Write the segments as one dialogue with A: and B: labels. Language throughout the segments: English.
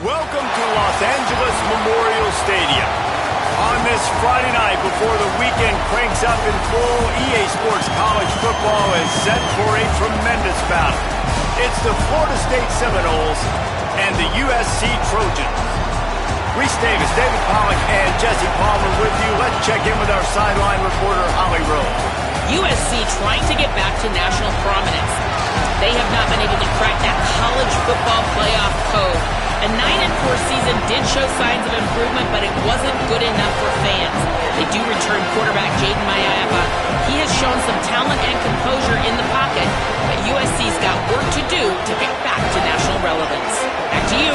A: Welcome to Los Angeles Memorial Stadium. On this Friday night before the weekend cranks up in full, EA Sports College Football is set for a tremendous battle. It's the Florida State Seminoles and the USC Trojans. Reese Davis, David Pollack, and Jesse Palmer with you. Let's check in with our sideline reporter, Holly Rose.
B: USC trying to get back to national prominence. They have not been able to crack that college football playoff code. A 9-4 season did show signs of improvement, but it wasn't good enough for fans. They do return quarterback Jaden Mayapa. He has shown some talent and composure in the pocket, but USC's got work to do to get back to national relevance. Back to you.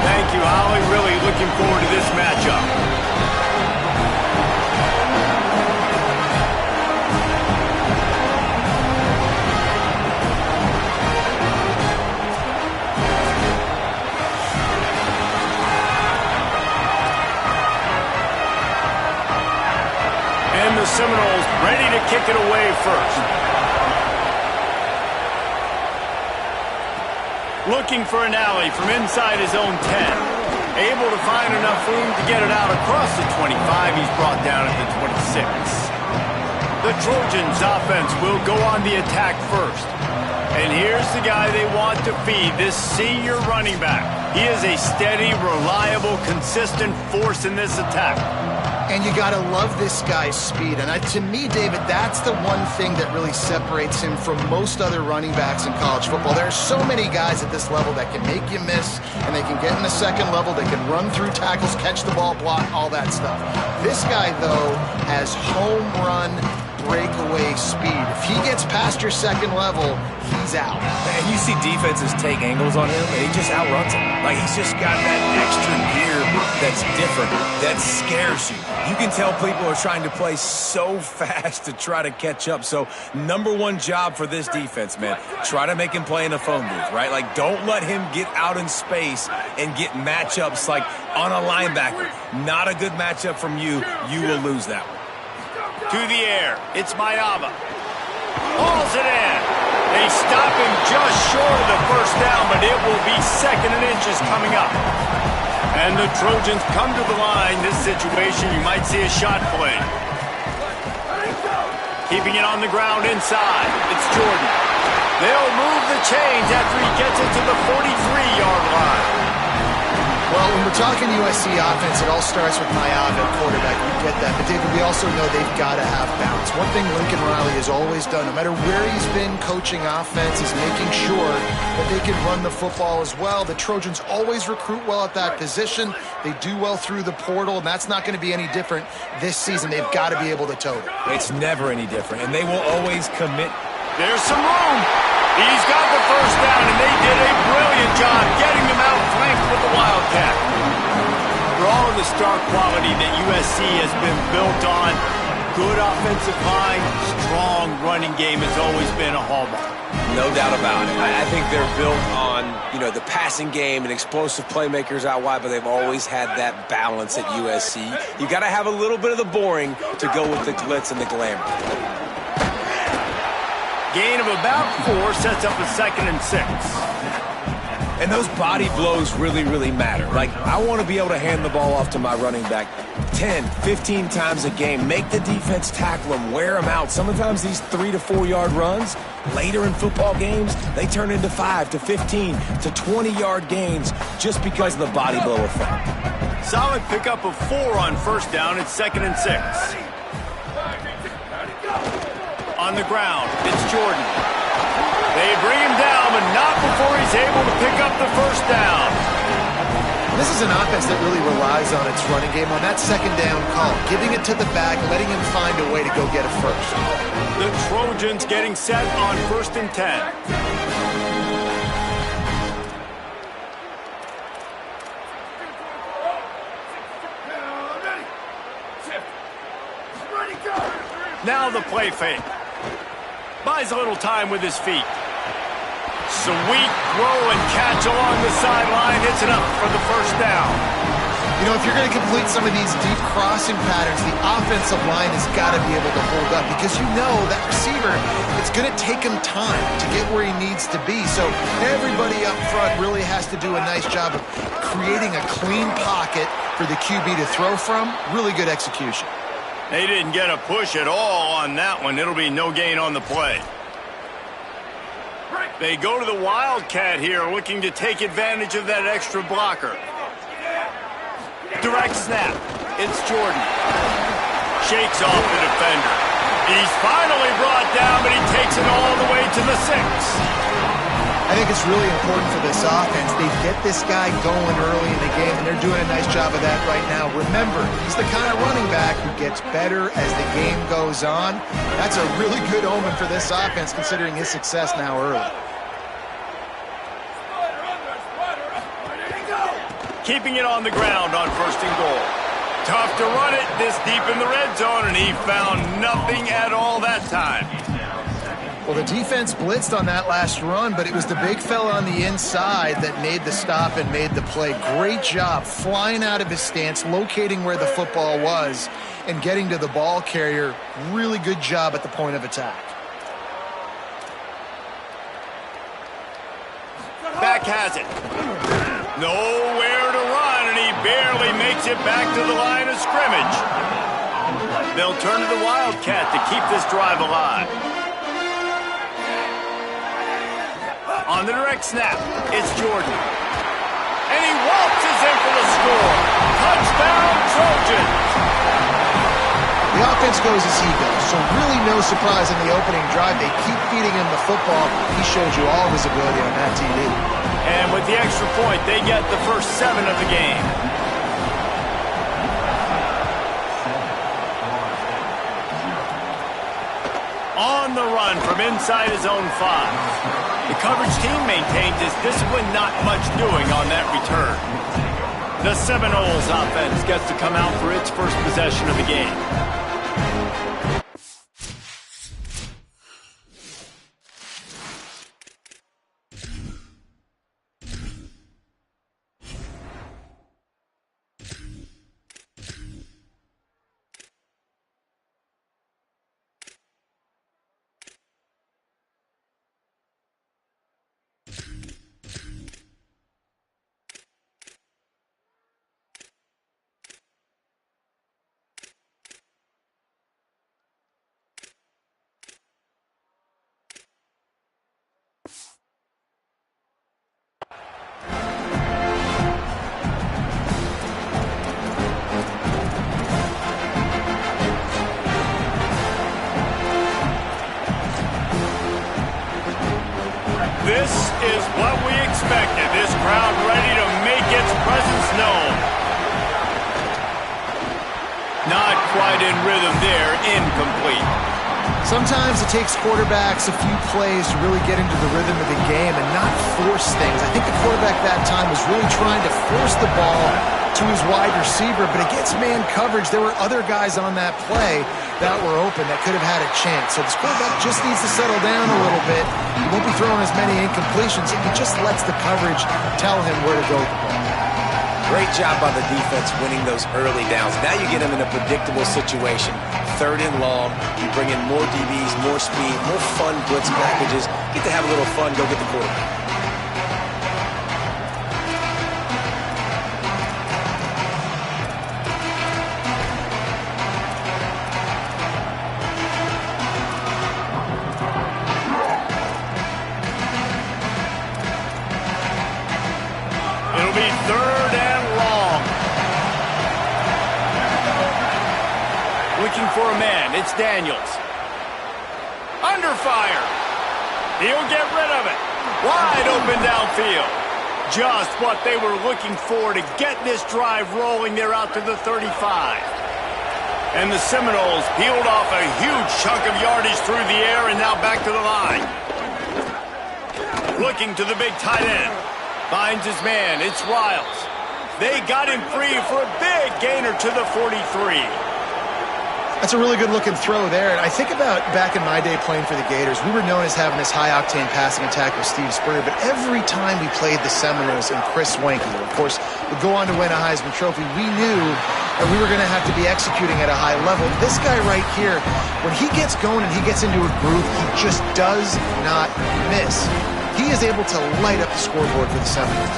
A: Thank you, Holly. Really looking forward to this matchup. The Seminoles ready to kick it away first. Looking for an alley from inside his own 10. Able to find enough room to get it out across the 25. He's brought down at the 26. The Trojans offense will go on the attack first. And here's the guy they want to feed, this senior running back. He is a steady, reliable, consistent force in this attack.
C: And you got to love this guy's speed. And to me, David, that's the one thing that really separates him from most other running backs in college football. There are so many guys at this level that can make you miss, and they can get in the second level. They can run through tackles, catch the ball, block, all that stuff. This guy, though, has home run breakaway speed. If he gets past your second level, he's out.
D: And you see defenses take angles on him, and he just outruns them. Like, he's just got that extra gear that's different, that scares you. You can tell people are trying to play so fast to try to catch up. So, number one job for this defense, man, try to make him play in a phone booth, right? Like, don't let him get out in space and get matchups like on a linebacker. Not a good matchup from you. You will lose that one.
A: To the air, it's Mayaba. Hauls it in. They stop him just short of the first down, but it will be second and inches coming up. And the Trojans come to the line. This situation, you might see a shot play. Keeping it on the ground inside. It's Jordan. They'll move the chains after he gets it to the 43-yard line.
C: Well, when we're talking USC offense, it all starts with Mayava at quarterback. We get that. But, David, we also know they've got to have balance. One thing Lincoln Riley has always done, no matter where he's been coaching offense, is making sure that they can run the football as well. The Trojans always recruit well at that position. They do well through the portal, and that's not going to be any different this season. They've got to be able to tote it.
D: It's never any different, and they will always commit.
A: There's some room. He's got the first down, and they did a brilliant job getting them out flanked with the Wildcat. For all of the star quality that USC has been built on, good offensive line, strong running game has always been a hallmark.
E: No doubt about it. I think they're built on, the passing game and explosive playmakers out wide, but they've always had that balance at USC. You got to have a little bit of the boring to go with the glitz and the glamour.
A: Gain of about 4 sets up a 2nd and 6.
D: And those body blows really, really matter. Like, I want to be able to hand the ball off to my running back 10, 15 times a game. Make the defense tackle him, wear him out. Sometimes these 3 to 4 yard runs, later in football games, they turn into 5 to 15 to 20-yard gains just because of the body blow effect.
A: Solid pickup of 4 on first down. It's 2nd and 6. On the ground, it's Jordan. They bring him down, but not before he's able to pick up the first down.
C: This is an offense that really relies on its running game, on that second down call, giving it to the back, letting him find a way to go get it first.
A: The Trojans getting set on 1st and 10. Now the play fake. Buys a little time with his feet. Sweet throw and catch along the sideline. It's enough for the first down.
C: You know, if you're going to complete some of these deep crossing patterns, the offensive line has got to be able to hold up because you know that receiver, it's going to take him time to get where he needs to be. So everybody up front really has to do a nice job of creating a clean pocket for the QB to throw from. Really good execution.
A: They didn't get a push at all on that one. It'll be no gain on the play. They go to the Wildcat here, looking to take advantage of that extra blocker. Direct snap. It's Jordan. Shakes off the defender. He's finally brought down, but he takes it all the way to the 6.
C: I think it's really important for this offense. They get this guy going early in the game, and they're doing a nice job of that right now. Remember, he's the kind of running back who gets better as the game goes on. That's a really good omen for this offense, considering his success now early.
A: Keeping it on the ground on 1st and goal. Tough to run it this deep in the red zone, and he found nothing at all that time.
C: Well, the defense blitzed on that last run, but it was the big fella on the inside that made the stop and made the play. Great job flying out of his stance, locating where the football was, and getting to the ball carrier. Really good job at the point of attack.
A: Back has it. Nowhere to run, and he barely makes it back to the line of scrimmage. They'll turn to the Wildcat to keep this drive alive. On the direct snap, it's Jordan. And he waltzes in for the score. Touchdown, Trojans!
C: The offense goes as he goes, so really no surprise in the opening drive. They keep feeding him the football. He showed you all of his ability on that TD.
A: And with the extra point, they get the first 7 of the game. On the run from inside his own 5. The coverage team maintains his discipline, not much doing on that return. The Seminoles offense gets to come out for its first possession of the game. This is what we expected. This crowd ready to make its presence known. Not quite in rhythm there, incomplete.
C: Sometimes it takes quarterbacks a few plays to really get into the rhythm of the game and not force things. I think the quarterback that time was really trying to force the ball to his wide receiver, but against man coverage, there were other guys on that play that were open that could have had a chance. So this quarterback just needs to settle down a little bit. He won't be throwing as many incompletions. He just lets the coverage tell him where to go with the ball.
E: Great job by the defense winning those early downs. Now you get them in a predictable situation. 3rd and long, you bring in more DBs, more speed, more fun blitz packages. Get to have a little fun, go get the quarterback.
A: It'll be 3rd and long. Looking for a man. It's Daniels. Under fire. He'll get rid of it. Wide open downfield. Just what they were looking for to get this drive rolling there out to the 35. And the Seminoles peeled off a huge chunk of yardage through the air and now back to the line. Looking to the big tight end. Finds his man. It's Riles. They got him free for a big gainer to the 43.
C: That's a really good-looking throw there. And I think about back in my day playing for the Gators, we were known as having this high-octane passing attack with Steve Spurrier, but every time we played the Seminoles and Chris Swanky, who, of course, would go on to win a Heisman Trophy, we knew that we were going to have to be executing at a high level. This guy right here, when he gets going and he gets into a groove, he just does not miss. He is able to light up the scoreboard for the Seminoles.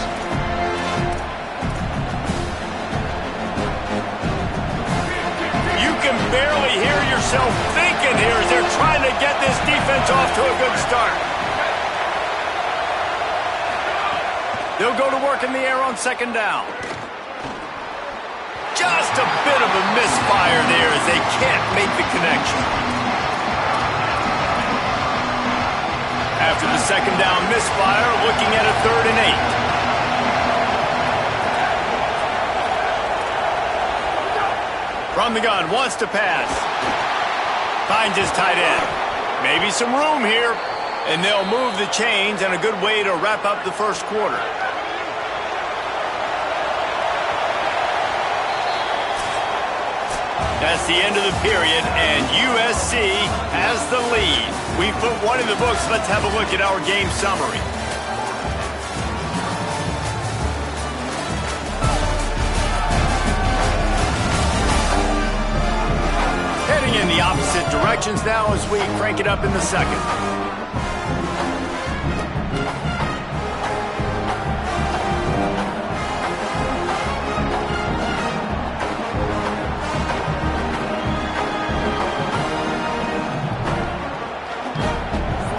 A: You can barely hear yourself thinking here as they're trying to get this defense off to a good start. They'll go to work in the air on second down. Just a bit of a misfire there as they can't make the connection. After the second down misfire, looking at a 3rd and 8. From the gun, wants to pass. Finds his tight end. Maybe some room here. And they'll move the chains, and a good way to wrap up the first quarter. That's the end of the period, and USC has the lead. We've put one in the books. Let's have a look at our game summary. Heading in the opposite directions now as we crank it up in the second.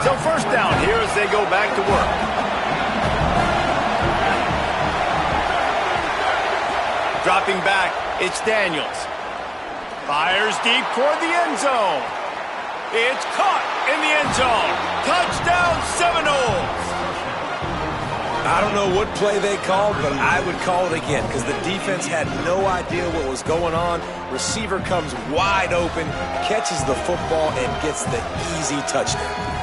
A: So first down here as they go back to work. Dropping back, it's Daniels. Fires deep toward the end zone. It's caught in the end zone. Touchdown Seminoles!
E: I don't know what play they called, but I would call it again because the defense had no idea what was going on. Receiver comes wide open, catches the football, and gets the easy touchdown.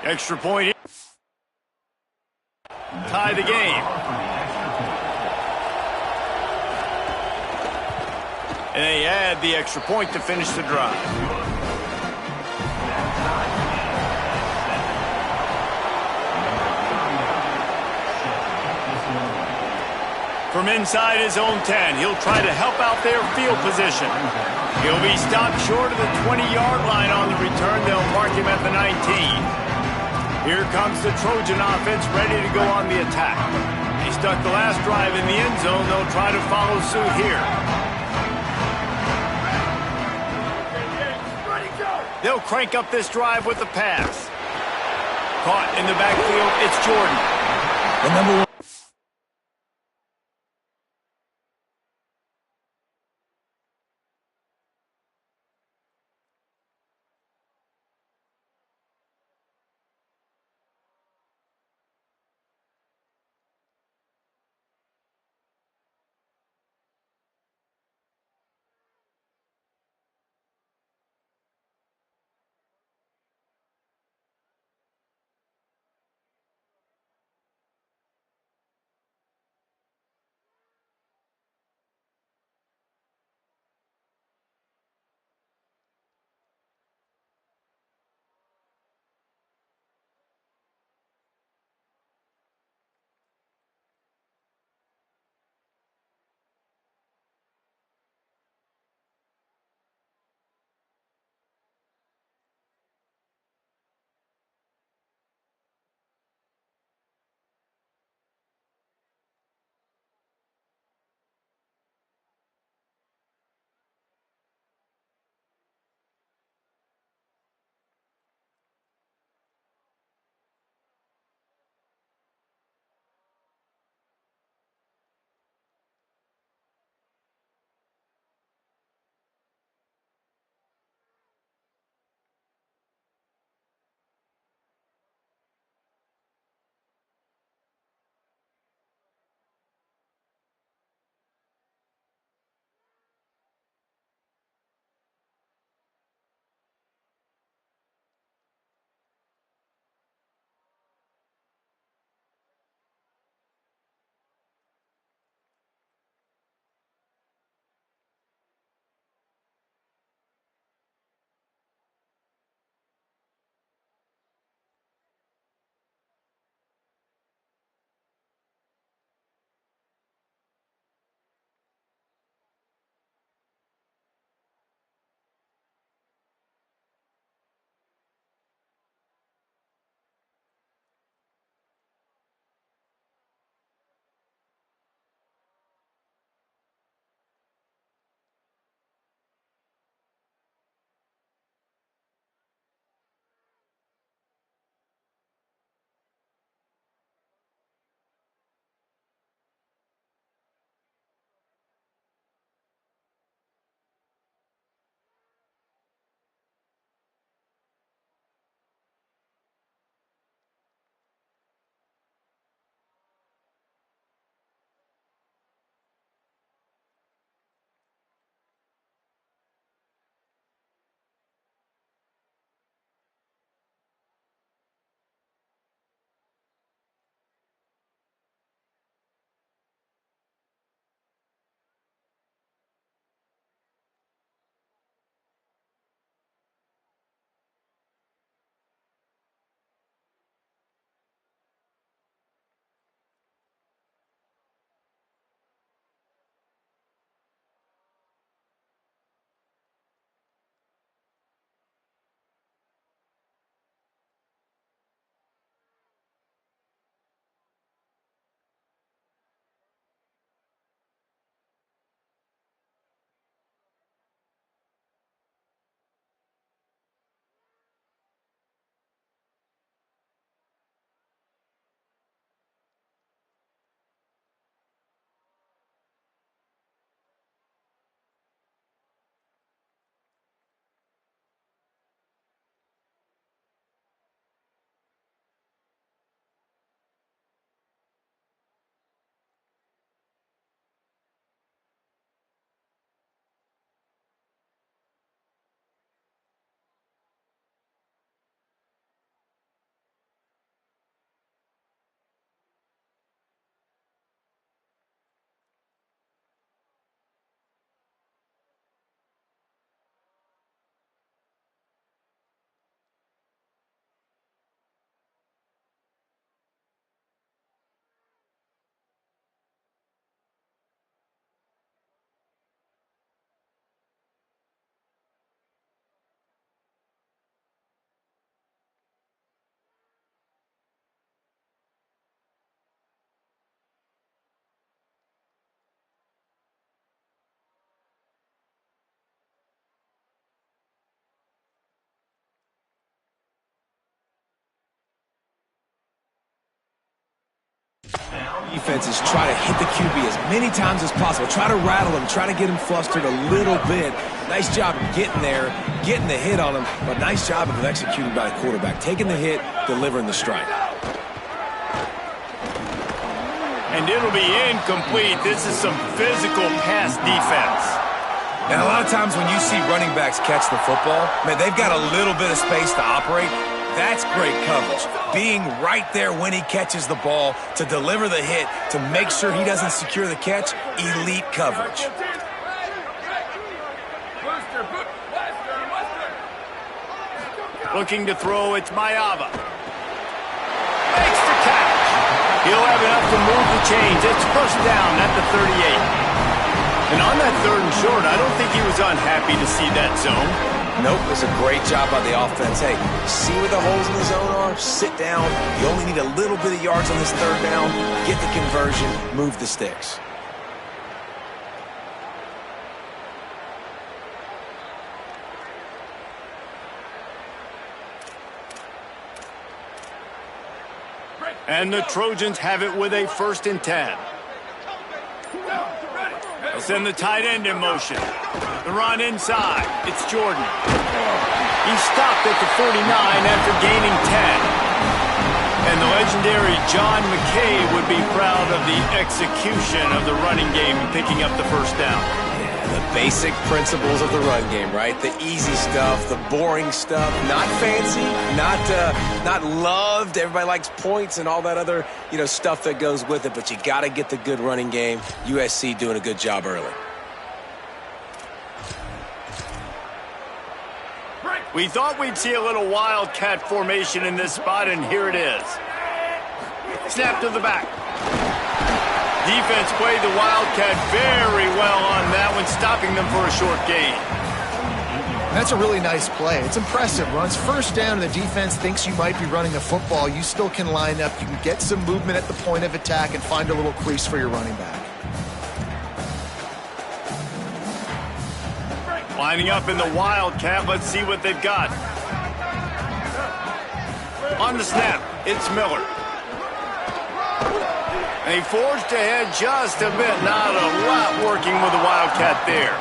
A: Extra point. Tie the game. And they add the extra point to finish the drive. From inside his own 10, he'll try to help out their field position. He'll be stopped short of the 20-yard line on the return. They'll mark him at the 19. Here comes the Trojan offense ready to go on the attack. They stuck the last drive in the end zone. They'll try to follow suit here. They'll crank up this drive with the pass. Caught in the backfield, it's Jordan.
D: The number one. defenses try to hit the QB as many times as possible. Try to rattle him, try to get him flustered a little bit. Nice job getting there, getting the hit on him, but nice job of executing by the quarterback. Taking the hit, delivering the strike.
A: And it'll be incomplete. This is some physical pass defense.
D: And a lot of times when you see running backs catch the football, man, they've got a little bit of space to operate. That's great coverage. Being right there when he catches the ball to deliver the hit, to make sure he doesn't secure the catch, elite coverage.
A: Looking to throw, it's Mayava. Makes the catch. He'll have enough to move the chains. It's first down at the 38. And on that 3rd and short, I don't think he was unhappy to see that zone.
D: Nope, it's a great job by the offense. Hey, see where the holes in the zone are? Sit down. You only need a little bit of yards on this 3rd down. Get the conversion, move the sticks.
A: And the Trojans have it with a 1st and 10. They'll send the tight end in motion. The run inside. It's Jordan. He stopped at the 49 after gaining 10. And the legendary John McKay would be proud of the execution of the running game and picking up the 1st down.
E: The basic principles of the run game, right? The easy stuff, the boring stuff, not fancy, not loved. Everybody likes points and all that other, stuff that goes with it, but you got to get the good running game. USC doing a good job early.
A: We thought we'd see a little wildcat formation in this spot, and here it is. Snap to the back. Defense played the wildcat very well on that one, stopping them for a short gain.
C: That's a really nice play. It's impressive. Runs 1st down and the defense thinks you might be running the football. You still can line up. You can get some movement at the point of attack and find a little crease for your running back.
A: Lining up in the wildcat. Let's see what they've got. On the snap, it's Miller. And he forged ahead just a bit. Not a lot working with the wildcat there.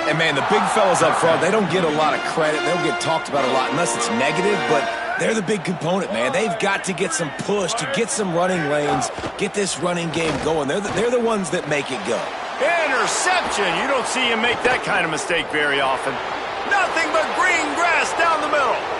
D: And, man, the big fellas up front, they don't get a lot of credit. They don't get talked about a lot unless it's negative, but they're the big component, man. They've got to get some push, to get some running lanes, get this running game going. They're the ones that make it go.
A: Interception. You don't see him make that kind of mistake very often. Nothing but green grass down the middle.